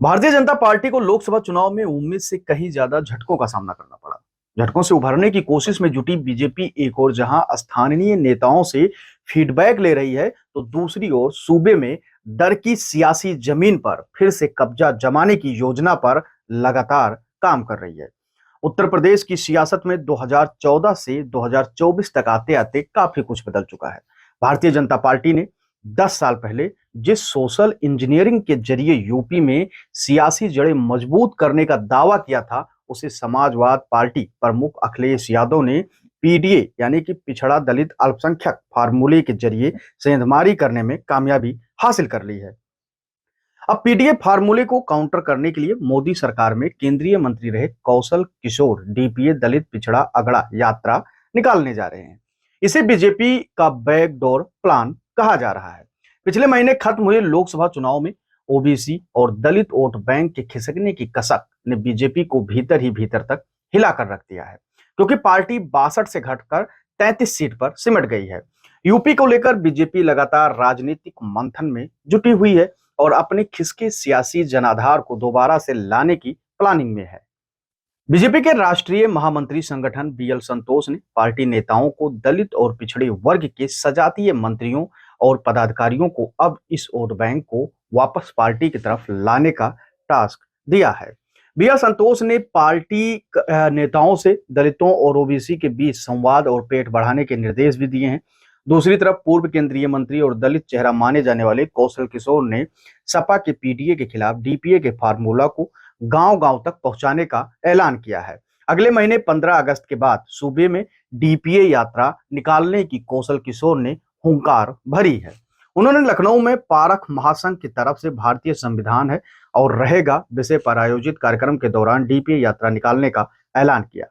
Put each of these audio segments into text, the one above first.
Bharatiya Janata party को लोकसभा चुनाव में उम्मीद से कहीं ज्यादा झटकों का सामना करना पड़ा। झटकों से उभरने की कोशिश में जुटी बीजेपी एक ओर जहां स्थानीय नेताओं से फीडबैक ले रही है, तो दूसरी ओर सूबे में डर की सियासी जमीन पर फिर से कब्जा जमाने की योजना पर लगातार काम कर रही है। उत्तर प्रदेश की सियासत में 2014 से 2024 तक आते आते काफी कुछ बदल चुका है। भारतीय जनता पार्टी ने 10 साल पहले जिस सोशल इंजीनियरिंग के जरिए यूपी में सियासी जड़ें मजबूत करने का दावा किया था, उसे समाजवाद पार्टी प्रमुख अखिलेश यादव ने पीडीए यानी कि पिछड़ा दलित अल्पसंख्यक फार्मूले के जरिए सेंधमारी करने में कामयाबी हासिल कर ली है। अब पीडीए फार्मूले को काउंटर करने के लिए मोदी सरकार में केंद्रीय मंत्री रहे कौशल किशोर डीपीए दलित पिछड़ा अगड़ा यात्रा निकालने जा रहे हैं। इसे बीजेपी का बैकडोर प्लान कहा जा रहा है। पिछले महीने खत्म हुए लोकसभा चुनाव में ओबीसी और दलित वोट बैंक के खिसकने की कसक ने बीजेपी को भीतर ही भीतर तक हिलाकर रख दिया है, क्योंकि पार्टी 62 से घटकर 33 सीट पर सिमट गई है। यूपी को लेकर बीजेपी लगातार राजनीतिक मंथन में जुटी हुई है और अपने खिसके सियासी जनाधार को दोबारा से लाने की प्लानिंग में है। बीजेपी के राष्ट्रीय महामंत्री संगठन बीएल संतोष ने पार्टी नेताओं को दलित और पिछड़े वर्ग के सजातीय मंत्रियों और पदाधिकारियों को अब इस वोट बैंक को वापस पार्टी की तरफ लाने का टास्क दिया है। बीएल संतोष ने पार्टी नेताओं से दलितों और ओबीसी के बीच संवाद और पेट बढ़ाने के निर्देश भी दिए हैं। दूसरी तरफ पूर्व केंद्रीय मंत्री और दलित चेहरा माने जाने वाले कौशल किशोर ने सपा के पीडीए के खिलाफ डीपीए के फार्मूला को गांव-गांव तक पहुंचाने का ऐलान किया है। अगले महीने 15 अगस्त के बाद सूबे में डीपीए यात्रा निकालने की कौशल किशोर ने हुंकार भरी है। उन्होंने लखनऊ में पारख महासंघ की तरफ से भारतीय संविधान है और रहेगा विषय पर आयोजित कार्यक्रम के दौरान डीपीए यात्रा निकालने का ऐलान किया।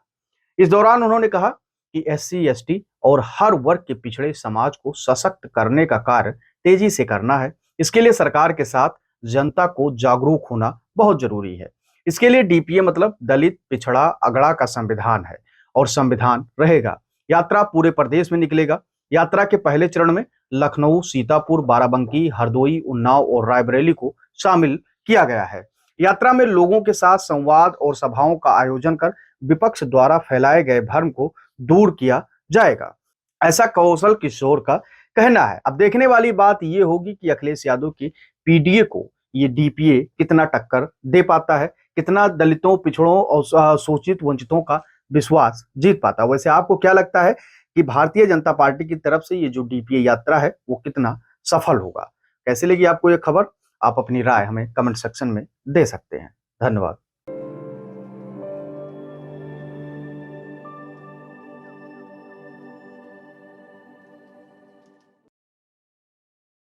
इस दौरान उन्होंने कहा कि एससी एसटी और हर वर्ग के पिछड़े समाज को सशक्त करने का कार्य तेजी से करना है। इसके लिए सरकार के साथ जनता को जागरूक होना बहुत जरूरी है। इसके लिए डीपीए मतलब दलित पिछड़ा अगड़ा का संविधान है और संविधान रहेगा। यात्रा पूरे प्रदेश में निकलेगा। यात्रा के पहले चरण में लखनऊ, सीतापुर, बाराबंकी, हरदोई, उन्नाव और रायबरेली को शामिल किया गया है। यात्रा में लोगों के साथ संवाद और सभाओं का आयोजन कर विपक्ष द्वारा फैलाए गए भ्रम को दूर किया जाएगा, ऐसा कौशल किशोर का कहना है। अब देखने वाली बात यह होगी कि अखिलेश यादव की पीडीए को ये डीपीए कितना टक्कर दे पाता है, कितना दलितों, पिछड़ों और शोषित वंचितों का विश्वास जीत पाता है। वैसे आपको क्या लगता है कि भारतीय जनता पार्टी की तरफ से ये जो डीपीए यात्रा है वो कितना सफल होगा? कैसे लगी आपको ये खबर? आप अपनी राय हमें कमेंट सेक्शन में दे सकते हैं। धन्यवाद।